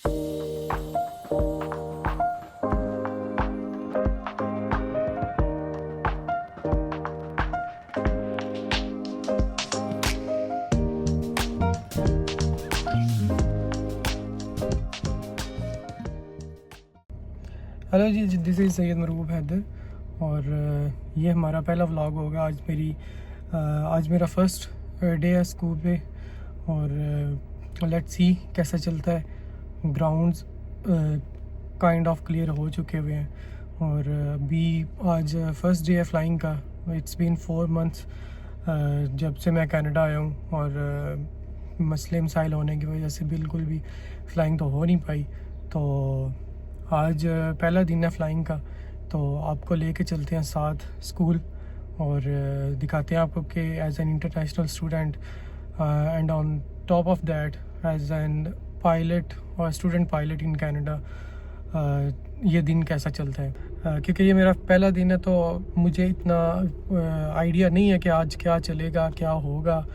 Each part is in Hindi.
Hello ji, this is Syed Marub Haider और ये हमारा पहला व्लॉग होगा। आज मेरा फर्स्ट डे है स्कूल पे और लेट्स सी कैसा चलता है। ग्राउंड्स काइंड ऑफ क्लियर हो चुके हुए हैं और अभी आज फर्स्ट डे है फ्लाइंग का। इट्स बीन 4 मंथ्स जब से मैं कनाडा आया हूँ और मसले मसाइल होने की वजह से बिल्कुल भी फ़्लाइंग तो हो नहीं पाई। तो आज पहला दिन है फ़्लाइंग का, तो आपको लेके चलते हैं साथ स्कूल और दिखाते हैं आपको कि as an international student and on top of that as an pilot और स्टूडेंट पायलट इन कनाडा ये दिन कैसा चलता है। क्योंकि ये मेरा पहला दिन है तो मुझे इतना आइडिया नहीं है कि आज क्या चलेगा, क्या होगा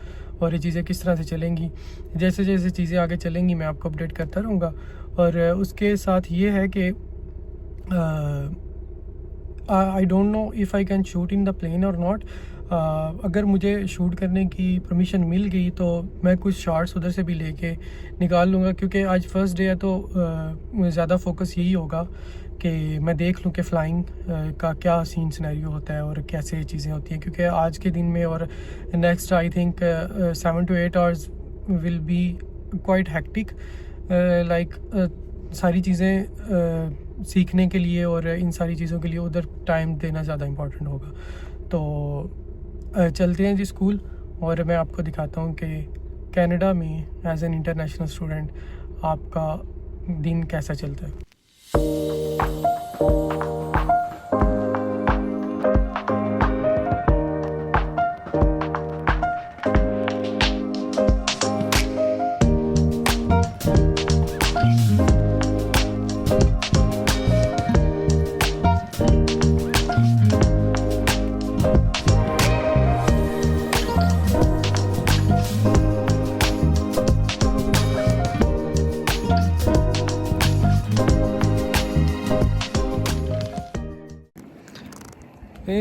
और ये चीज़ें किस तरह से चलेंगी। जैसे जैसे चीज़ें आगे चलेंगी मैं आपको अपडेट करता रहूँगा। और उसके साथ ये है कि I don't know if I can shoot in the plane और नॉट। अगर मुझे शूट करने की परमिशन मिल गई तो मैं कुछ शॉट्स उधर से भी लेके निकाल लूँगा, क्योंकि आज फर्स्ट डे है तो ज़्यादा फोकस यही होगा कि मैं देख लूँ कि फ़्लाइंग का क्या सीन सिनेरियो होता है और कैसे चीज़ें होती हैं। क्योंकि आज के दिन में और next I think 7 to 8 hours will be quite hectic, like सारी चीज़ें सीखने के लिए और इन सारी चीज़ों के लिए उधर टाइम देना ज़्यादा इम्पोर्टेंट होगा। तो चलते हैं जी स्कूल और मैं आपको दिखाता हूँ कि कनाडा में एज एन इंटरनेशनल स्टूडेंट आपका दिन कैसा चलता है।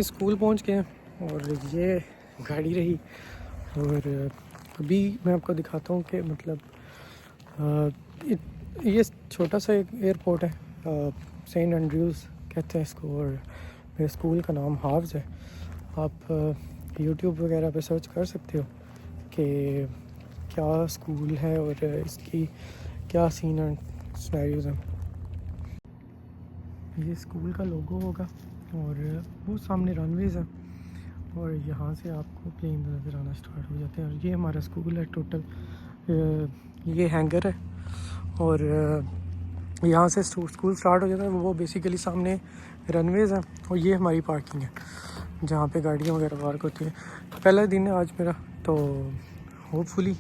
स्कूल पहुंच गए और ये गाड़ी रही और अभी मैं आपको दिखाता हूँ कि मतलब ये छोटा सा एक एयरपोर्ट है, सेंट एंड्रयूज़ कहते हैं इसको, और मेरे स्कूल का नाम हाव्स है। आप यूट्यूब वगैरह पे सर्च कर सकते हो कि क्या स्कूल है और इसकी क्या सीन एंड सिनेरियोज़ हैं। ये स्कूल का लोगो होगा और वो सामने रनवेज है और यहाँ से आपको प्लेन नज़र आना स्टार्ट हो जाते हैं। और ये हमारा स्कूल है टोटल, ये हैंगर है और यहाँ से स्कूल स्टार्ट हो जाता है। वो बेसिकली सामने रनवेज है और ये हमारी पार्किंग है जहाँ पे गाड़ियाँ वगैरह पार्क होती है। पहला दिन है आज मेरा, तो होपफुली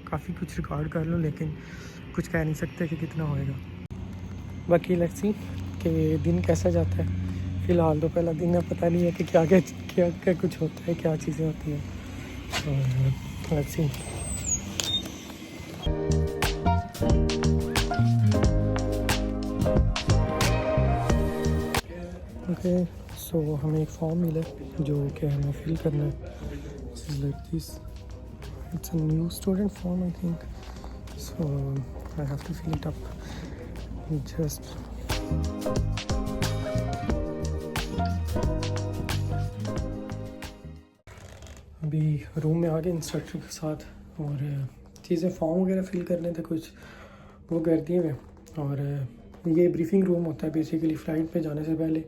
काफ़ी कुछ रिकॉर्ड कर लूँ, लेकिन कुछ कह नहीं सकते कि कितना होएगा। बाकी लेट्स सी कि दिन कैसा जाता है। फ़िलहाल तो पहला दिन है, पता नहीं है कि क्या क्या कुछ होता है, क्या चीज़ें होती हैं। और लेट्स सी। ओके, सो हमें एक फॉर्म मिला जो कि हमें फिल करना है। Like this, it's a new student form I think, so I have to fill it up just. अभी रूम में आ गए इंस्ट्रक्टर के साथ और चीज़ें फॉर्म वगैरह फिल करने थे, कुछ वो कर दिए हुए। और ये ब्रीफिंग रूम होता है बेसिकली फ़्लाइट पे जाने से पहले।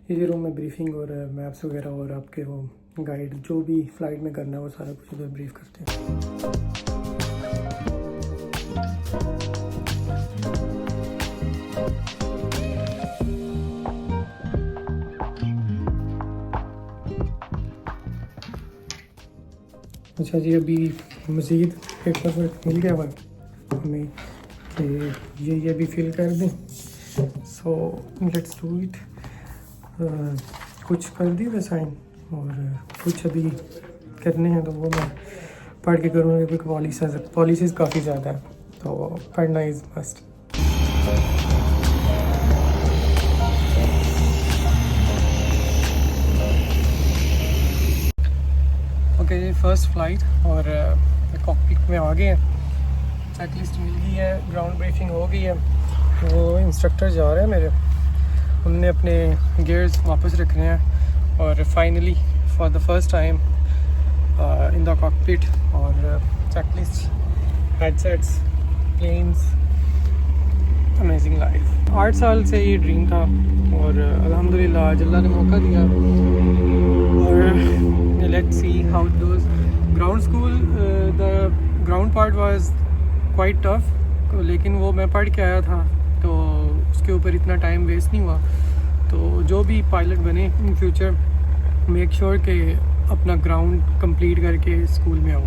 इसी रूम में ब्रीफिंग और मैप्स वगैरह और आपके वो गाइड जो भी फ़्लाइट में करना है वो सारा कुछ इधर ब्रीफ करते हैं। अच्छा जी, अभी मज़ीद पेपर वर्क मिल गया हुआ हमें कि ये भी फिल कर दें। So let's do it. कुछ कर दिए वैसा साइन और कुछ अभी करने हैं, तो वो मैं पढ़ के करूँगा क्योंकि पॉलिसीज़ काफ़ी ज़्यादा है। तो पढ़ना इज़ मस्ट। ओके जी, फर्स्ट फ्लाइट और कॉकपिट में आ गए हैं। चेकलिस्ट मिल गई है, ग्राउंड ब्रीफिंग हो गई है। वो इंस्ट्रक्टर जा रहे हैं मेरे, उनने अपने गियर्स वापस रखने हैं और finally for the first time in the cockpit और checklist, headsets, planes, amazing life. 8 साल से ये ड्रीम था और अल्हम्दुलिल्लाह आज अल्लाह ने मौका दिया और let's see how it goes. Ground school, the ground part was quite tough, लेकिन वो मैं पढ़ के आया था तो उसके ऊपर इतना टाइम वेस्ट नहीं हुआ। तो जो भी पायलट बने इन फ्यूचर, मेक श्योर कि अपना ग्राउंड कंप्लीट करके स्कूल में आओ।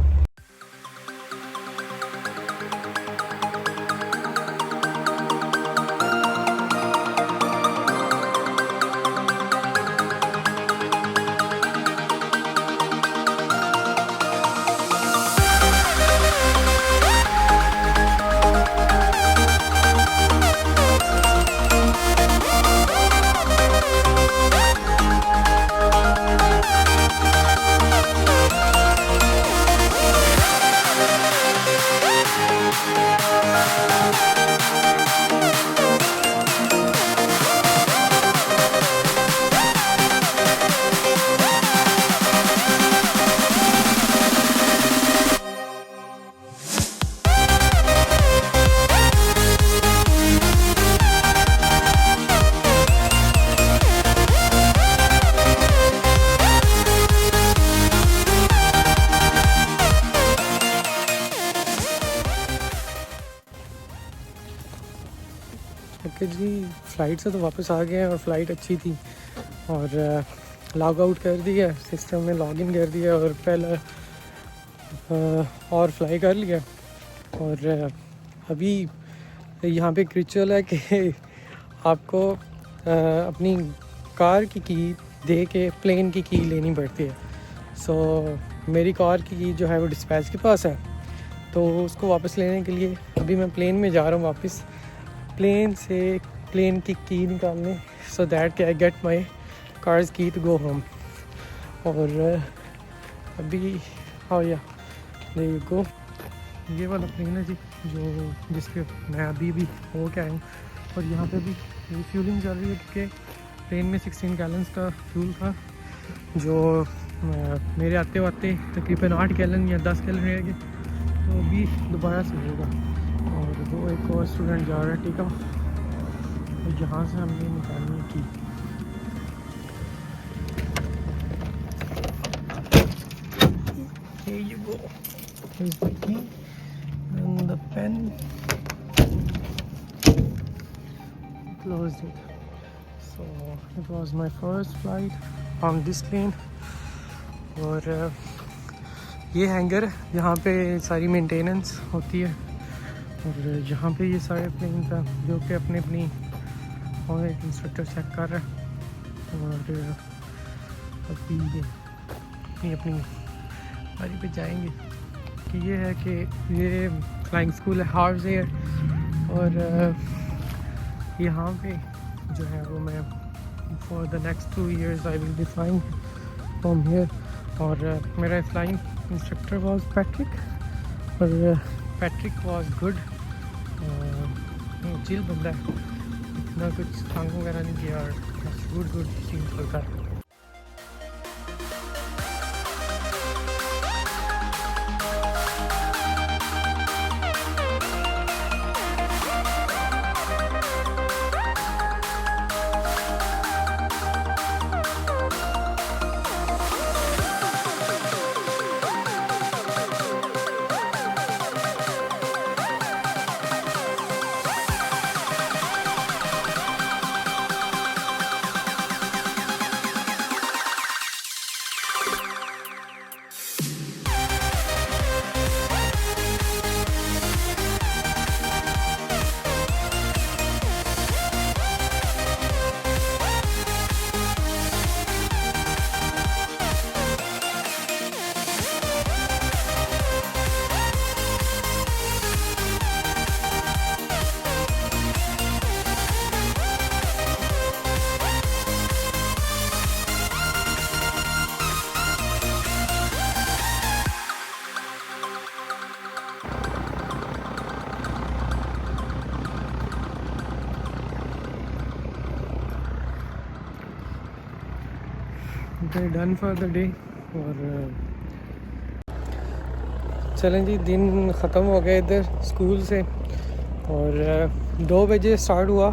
ओके जी, फ़्लाइट से तो वापस आ गए हैं और फ़्लाइट अच्छी थी और लॉग आउट कर दिया, सिस्टम में लॉग इन कर दिया और पहला और फ्लाई कर लिया। और अभी यहाँ पे रिचुअल है कि आपको अपनी कार की दे के प्लेन की लेनी पड़ती है। सो मेरी कार की जो है वो डिस्पैच के पास है, तो उसको वापस लेने के लिए अभी मैं प्लेन में जा रहा हूँ वापस, प्लेन से प्लेन की निकालने, so that I get my cars की टू गो होम। और अभी हाँ या देयर यू गो, ये वाला प्लेन है जी जो जिसके मैं अभी भी हो के आया हूँ। और यहाँ पे भी रिफ्यूलिंग चल रही है क्योंकि प्लेन में 16 गैलन्स का फ्यूल था जो मेरे आते आते तकरीबन 8 गैलन या 10 गैलन रह गए, तो अभी दोबारा से होगा। और वो एक और स्टूडेंट जा रहा है टीका, और यहाँ से हमने निकालनी की। Here you go. Here's the key and the pen. Closed it. So it was my first flight on this plane. और ये हैंगर है, यहाँ पे सारी मेंटेनेंस होती है। और यहाँ पे ये सारे प्लेन था जो कि अपनी अपनी और एक इंस्ट्रक्टर चेक कर रहा है। और अभी अपनी बारी पे जाएंगे कि ये है कि ये फ्लाइंग स्कूल है हार्स एयर, और यहाँ पे जो है वो मैं for the next 2 years I will be flying from here. और मेरा फ्लाइंग इंस्ट्रक्टर वाज पैट्रिक, और पैट्रिक वाज गुड, चिल बंदा है, इतना कुछ तंग वगैरह नहीं किया और गुड सीन करता है। Done for the day. और चलें जी, दिन ख़त्म हो गया इधर स्कूल से, और 2 बजे स्टार्ट हुआ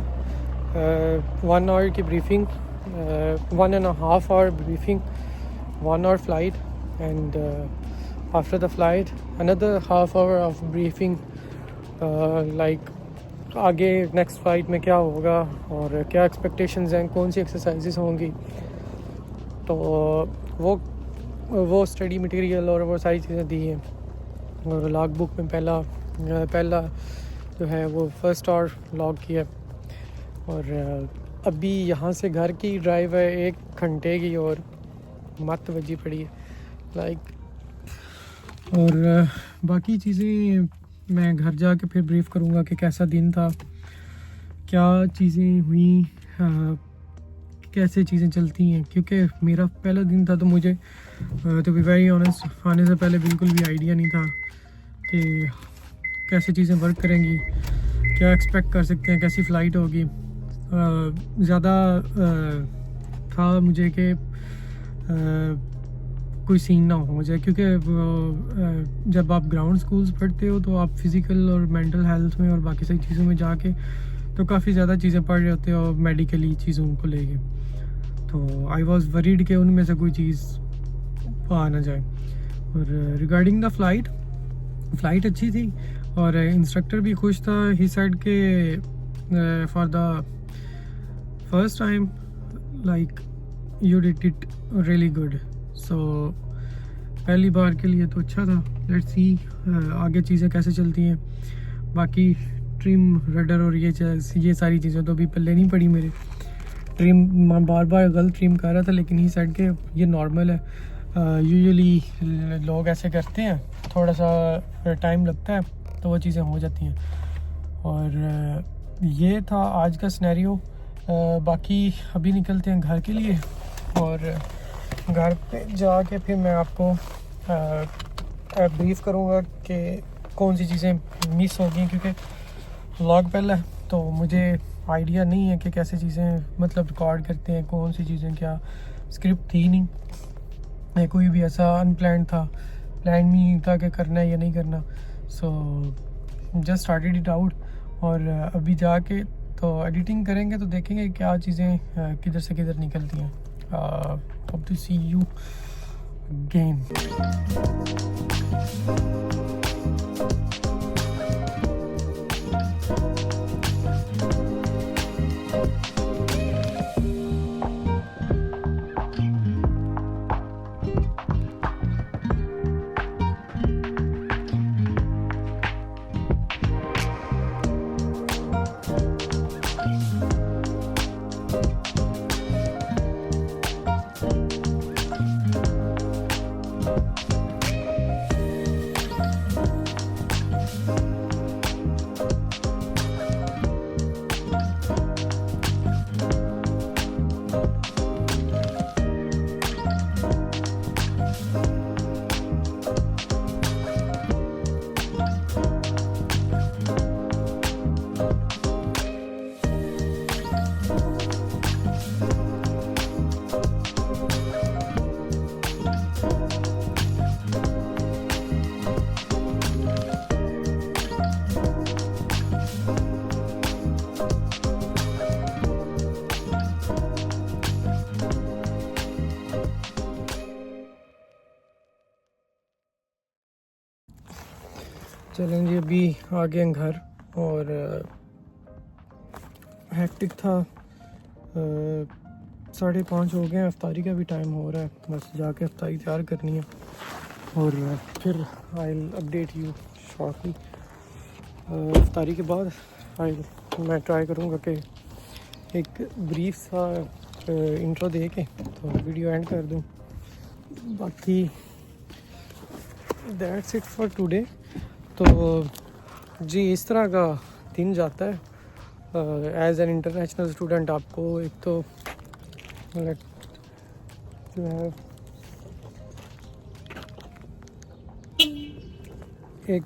1 आवर की briefing, 1.5 hour briefing, 1 hour flight, and after the flight another half hour of briefing, like आगे नेक्स्ट फ्लाइट में क्या होगा और क्या एक्सपेक्टेशंस हैं, कौन सी एक्सरसाइजेस होंगी। तो वो स्टडी मटेरियल और वो सारी चीज़ें दी हैं। और लॉग बुक में पहला जो है वो फर्स्ट आवर लॉग किया। और अभी यहाँ से घर की ड्राइव है 1 घंटे की, और मत बजी पड़ी है लाइक। और बाकी चीज़ें मैं घर जाके फिर ब्रीफ करूँगा कि कैसा दिन था, क्या चीज़ें हुई, कैसे चीज़ें चलती हैं, क्योंकि मेरा पहला दिन था। तो मुझे तो बी वेरी ऑनेस्ट आने से पहले बिल्कुल भी आइडिया नहीं था कि कैसे चीज़ें वर्क करेंगी, क्या एक्सपेक्ट कर सकते हैं, कैसी फ़्लाइट होगी। ज़्यादा था मुझे कि कोई सीन ना हो जाए, क्योंकि जब आप ग्राउंड स्कूल्स पढ़ते हो तो आप फिज़िकल और मेंटल हेल्थ में और बाकी सारी चीज़ों में जाके तो काफ़ी ज़्यादा चीज़ें पढ़ रहे होते हो मेडिकली चीज़ों को लेके। तो आई वॉज़ वरीड कि उनमें से कोई चीज़ आ ना जाए। और रिगार्डिंग द फ़्लाइट अच्छी थी, और इंस्ट्रक्टर भी खुश था। ही सेड के for the first time like you did it really good. So पहली बार के लिए तो अच्छा था। लेट्स सी आगे चीज़ें कैसे चलती हैं। बाकी ट्रिम रडर और ये सारी चीज़ें तो अभी पल्ले नहीं पड़ी मेरे। ट्रिम मैं बार गलत ट्रिम कर रहा था, लेकिन ही सेड के ये नॉर्मल है। यूजुअली लोग ऐसे करते हैं, थोड़ा सा टाइम लगता है तो वो चीज़ें हो जाती हैं। और ये था आज का सिनेरियो। बाकी अभी निकलते हैं घर के लिए, और घर पे जाके फिर मैं आपको ब्रीफ करूँगा कि कौन सी चीज़ें मिस होगी, क्योंकि व्लॉग पहला है तो मुझे आइडिया नहीं है कि कैसे चीज़ें मतलब रिकॉर्ड करते हैं, कौन सी चीज़ें, क्या स्क्रिप्ट थी नहीं, कोई भी ऐसा अनप्लान था, प्लान नहीं था कि करना है या नहीं करना। So just started it out. और अभी जाके तो एडिटिंग करेंगे तो देखेंगे क्या चीज़ें किधर से किधर निकलती हैं। Hope to see you again. चलें जी, अभी आ गए घर, और हेक्टिक था। 5:30 हो गए हैं, अफ्तारी का भी टाइम हो रहा है, बस जाके अफ्तारी तैयार करनी है, और फिर I will update you shortly. अफ्तारी के बाद मैं ट्राई करूँगा कि एक ब्रीफ सा इंट्रो दे के तो वीडियो एंड कर दूँ। बाकी दैट्स इट फॉर टुडे। तो जी इस तरह का दिन जाता है एज एन इंटरनेशनल स्टूडेंट। आपको एक तो जो है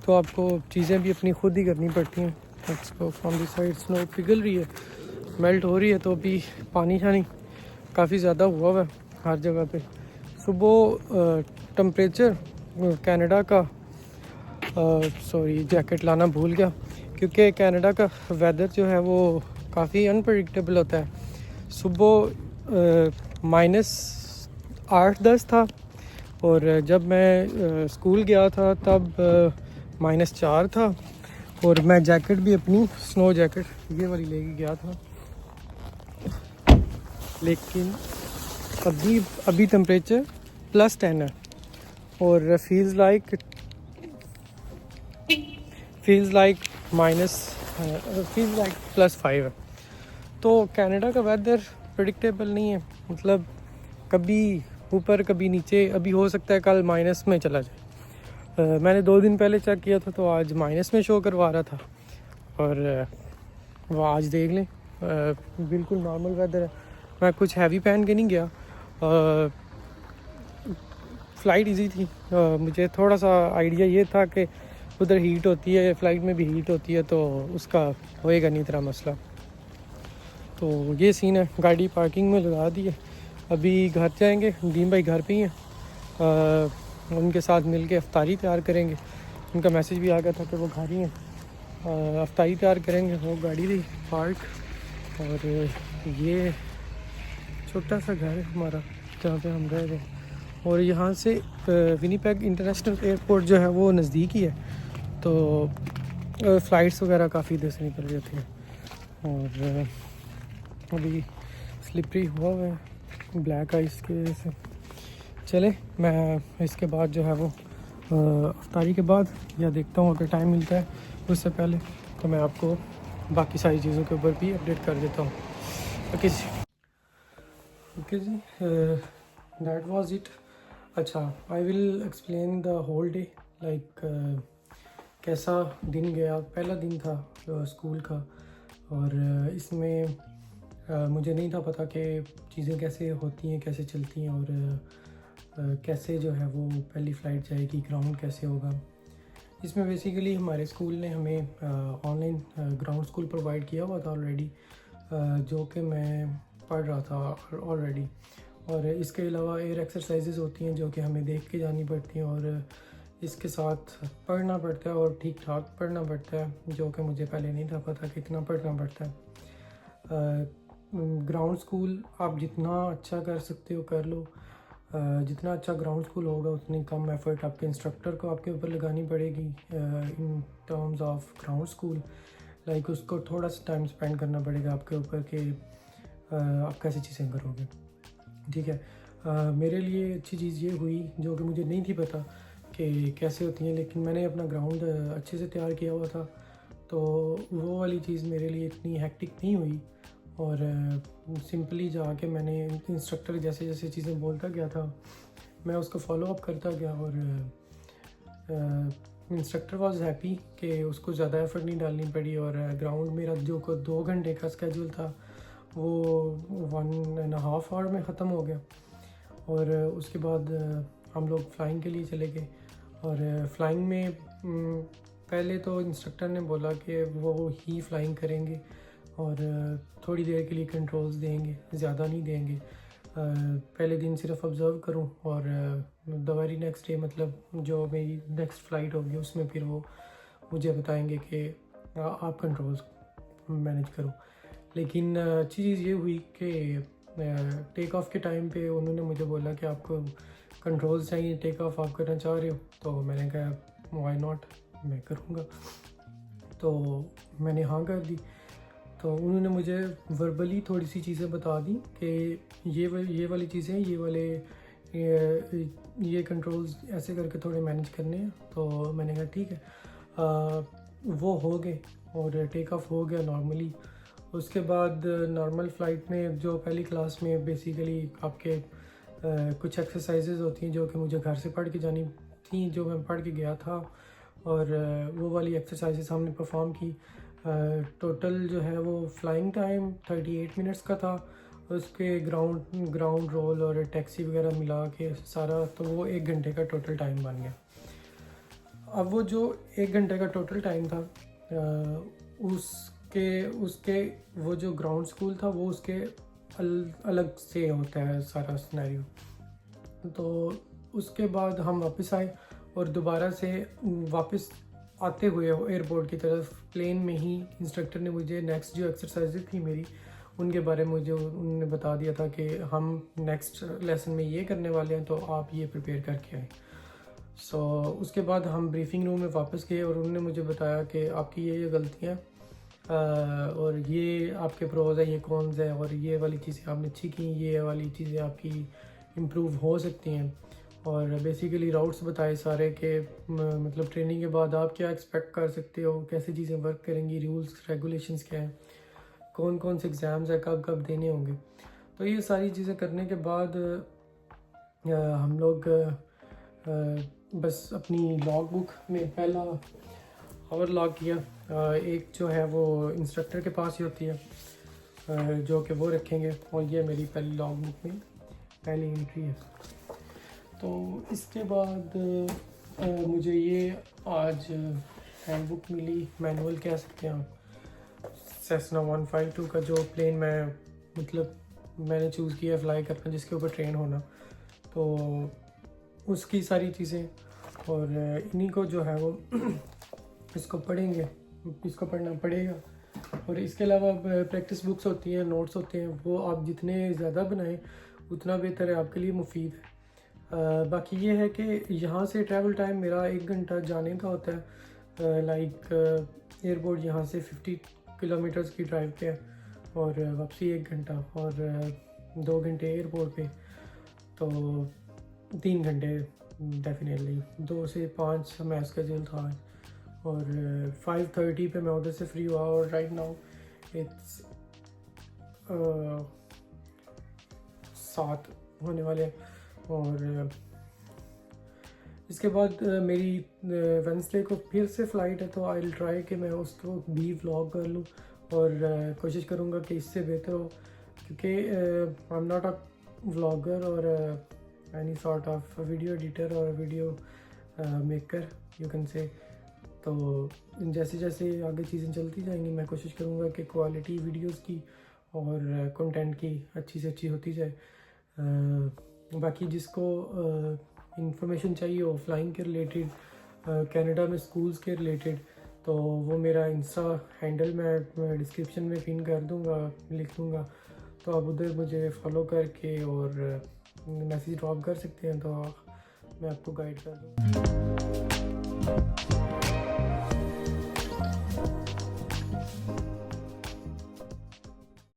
आपको चीज़ें भी अपनी खुद ही करनी पड़ती हैं। फ्रॉम दिस साइड स्नो पिघल रही है, मेल्ट हो रही है, तो अभी पानी शानी काफ़ी ज़्यादा हुआ है, हर जगह पे। सुबह टेम्परेचर कनाडा का, सॉरी जैकेट लाना भूल गया, क्योंकि कनाडा का वेदर जो है वो काफ़ी अनप्रडिक्टेबल होता है। सुबह -8-10 था, और जब मैं स्कूल गया था तब -4 था, और मैं जैकेट भी अपनी स्नो जैकेट ये वाली लेके गया था। लेकिन अभी टेम्परेचर +10 है, और फील्स लाइक +5 है। तो कनाडा का वेदर प्रेडिक्टेबल नहीं है, मतलब कभी ऊपर कभी नीचे। अभी हो सकता है कल माइनस में चला जाए। मैंने 2 दिन पहले चेक किया था तो आज माइनस में शो करवा रहा था, और वो आज देख लें बिल्कुल नॉर्मल वेदर है। मैं कुछ हैवी पहन के नहीं गया। फ़्लाइट इजी थी। मुझे थोड़ा सा आइडिया ये था कि उधर हीट होती है, फ़्लाइट में भी हीट होती है, तो उसका होएगा नहीं इतना मसला। तो ये सीन है, गाड़ी पार्किंग में लगा दी है। अभी घर जाएंगे, दीन भाई घर पे ही हैं, उनके साथ मिल के अफ्तारी तैयार करेंगे। उनका मैसेज भी आ गया था कि वो घर ही हैं। अफ्तारी तैयार करेंगे, वो गाड़ी रही पार्क। और ये छोटा सा घर है हमारा जहाँ पे हम रह रहे हैं, और यहाँ से विनीपेग इंटरनेशनल एयरपोर्ट जो है वो नज़दीक ही है, तो फ़्लाइट्स वगैरह काफ़ी देर से निकल जाती हैं। और अभी स्लिपरी हुआ है ब्लैक आइस की वजह से। चले, मैं इसके बाद जो है वो अफ्तारी के बाद या देखता हूँ अगर टाइम मिलता है उससे पहले, तो मैं आपको बाकी सारी चीज़ों के ऊपर भी अपडेट कर देता हूँ। Okay ji, that was it. अच्छा, I will explain the whole day, like कैसा दिन गया। पहला दिन था स्कूल का, और इसमें मुझे नहीं था पता कि चीज़ें कैसे होती हैं, कैसे चलती हैं, और कैसे जो है वो पहली फ़्लाइट जाएगी, ग्राउंड कैसे होगा। इसमें बेसिकली हमारे स्कूल ने हमें ऑनलाइन ग्राउंड स्कूल प्रोवाइड किया हुआ था ऑलरेडी, जो कि मैं पढ़ रहा था ऑलरेडी। और इसके अलावा एयर एक्सरसाइजेज होती हैं जो कि हमें देख के जानी पड़ती हैं, और इसके साथ पढ़ना पड़ता है, और ठीक ठाक पढ़ना पड़ता है, जो कि मुझे पहले नहीं था पता कितना पढ़ना पड़ता है। ग्राउंड स्कूल आप जितना अच्छा कर सकते हो कर लो। जितना अच्छा ग्राउंड स्कूल होगा उतनी कम एफर्ट आपके इंस्ट्रक्टर को आपके ऊपर लगानी पड़ेगी in terms of ground school. Like उसको थोड़ा सा टाइम स्पेंड करना पड़ेगा आपके ऊपर कि आप कैसी चीज़ें करोगे। ठीक है, मेरे लिए अच्छी चीज़ ये हुई जो कि मुझे नहीं थी पता कि कैसे होती हैं, लेकिन मैंने अपना ग्राउंड अच्छे से तैयार किया हुआ था, तो वो वाली चीज़ मेरे लिए इतनी हैक्टिक नहीं हुई। और सिंपली जाके मैंने इंस्ट्रक्टर जैसे जैसे चीज़ें बोलता गया था मैं उसको फॉलो अप करता गया, और इंस्ट्रक्टर वाज हैप्पी कि उसको ज़्यादा एफर्ट नहीं डालनी पड़ी। और ग्राउंड मेरा जो को 2 घंटे का स्केड्यूल था वो 1.5 आवर में ख़त्म हो गया। और उसके बाद हम लोग फ़्लाइंग के लिए चले गए, और फ़्लाइंग में पहले तो इंस्ट्रक्टर ने बोला कि वो ही फ़्लाइंग करेंगे और थोड़ी देर के लिए कंट्रोल्स देंगे, ज़्यादा नहीं देंगे। पहले दिन सिर्फ ऑब्ज़र्व करूं, और द वेरी नेक्स्ट डे, मतलब जो मेरी नेक्स्ट फ़्लाइट होगी उसमें फिर वो मुझे बताएंगे कि आप कंट्रोल्स मैनेज करो। लेकिन अच्छी चीज़ ये हुई कि टेक ऑफ़ के टाइम पे उन्होंने मुझे बोला कि आपको कंट्रोल्स चाहिए, टेक ऑफ़ आप करना चाह रहे हो, तो मैंने कहा व्हाई नॉट, मैं करूँगा। तो मैंने हाँ कर दी। तो उन्होंने मुझे वर्बली थोड़ी सी चीज़ें बता दी कि ये वाली चीज़ें, ये कंट्रोल्स ऐसे करके थोड़े मैनेज करने हैं। तो मैंने कहा ठीक है। वो हो गए और टेक ऑफ हो गया नॉर्मली। उसके बाद नॉर्मल फ़्लाइट में जो पहली क्लास में बेसिकली आपके कुछ एक्सरसाइजेज होती हैं जो कि मुझे घर से पढ़ के जानी थी, जो मैं पढ़ के गया था, और वो वाली एक्सरसाइजेज हमने परफॉर्म की। टोटल जो है वो फ्लाइंग टाइम 38 मिनट्स का था। उसके ग्राउंड रोल और टैक्सी वगैरह मिला के सारा, तो वो 1 घंटे का टोटल टाइम बन गया। अब वो जो 1 घंटे का टोटल टाइम था, उसके वो जो ग्राउंड स्कूल था वो उसके अलग से होता है सारा सिनेरियो। तो उसके बाद हम वापस आए और दोबारा से वापस आते हुए एयरपोर्ट की तरफ प्लेन में ही इंस्ट्रक्टर ने मुझे नेक्स्ट जो एक्सरसाइजेज थी मेरी उनके बारे में मुझे उन्होंने बता दिया था कि हम नेक्स्ट लेसन में ये करने वाले हैं, तो आप ये प्रिपेयर करके आए। सो उसके बाद हम ब्रीफिंग रूम में वापस गए और उन्होंने मुझे बताया कि आपकी ये गलतियाँ और ये आपके प्रोज है, ये कॉन्स है, और ये वाली चीज़ें आपने अच्छी की, ये वाली चीज़ें आपकी इम्प्रूव हो सकती हैं। और बेसिकली राउट्स बताए सारे के मतलब ट्रेनिंग के बाद आप क्या एक्सपेक्ट कर सकते हो, कैसी चीज़ें वर्क करेंगी, रूल्स रेगुलेशंस क्या हैं, कौन कौन से एग्ज़ाम्स है, कब कब देने होंगे। तो ये सारी चीज़ें करने के बाद हम लोग बस अपनी लॉग बुक में पहला आवर लॉग किया। एक जो है वो इंस्ट्रक्टर के पास ही होती है जो कि वो रखेंगे, और ये मेरी पहली लॉग बुक में पहली एंट्री है। तो इसके बाद मुझे ये आज हैंडबुक मिली, मैनुअल कह सकते हैं आप, सेसना 152 का जो प्लेन मैंने चूज़ किया फ्लाई करना, जिसके ऊपर ट्रेन होना, तो उसकी सारी चीज़ें। और इन्हीं को जो है वो इसको पढ़ेंगे, इसको पढ़ना पड़ेगा। और इसके अलावा प्रैक्टिस बुक्स होती हैं, नोट्स होते हैं, वो आप जितने ज़्यादा बनाएं उतना बेहतर है, आपके लिए मुफीद है। बाकी ये है कि यहाँ से ट्रैवल टाइम मेरा 1 घंटा जाने का होता है। एयरपोर्ट यहाँ से 50 किलोमीटर्स की ड्राइव पे है, और वापसी 1 घंटा, और 2 घंटे एयरपोर्ट पे, तो 3 घंटे डेफिनेटली। 2 से 5 मैं स्केड्यूल था, और 5:30 पे मैं उधर से फ्री हुआ, और राइट नाउ इट्स 7 होने वाले हैं। और इसके बाद मेरी वेडनेसडे को फिर से फ़्लाइट है, तो आई विल ट्राई कि मैं उसको भी व्लॉग कर लूँ, और कोशिश करूँगा कि इससे बेहतर हो, क्योंकि I am not a vlogger और any sort of video editor और video maker you can say. तो जैसे जैसे आगे चीज़ें चलती जाएंगी मैं कोशिश करूँगा कि क्वालिटी वीडियोस की और कंटेंट की अच्छी से अच्छी होती जाए। बाकी जिसको इंफॉर्मेशन चाहिए हो फ्लाइंग के रिलेटेड, कनाडा में स्कूल्स के रिलेटेड, तो वो मेरा इंस्टा हैंडल मैं डिस्क्रिप्शन में पिन कर दूँगा, लिख दूँगा, तो आप उधर मुझे फॉलो करके और मैसेज ड्रॉप कर सकते हैं, तो मैं आपको गाइड कर दूँगा।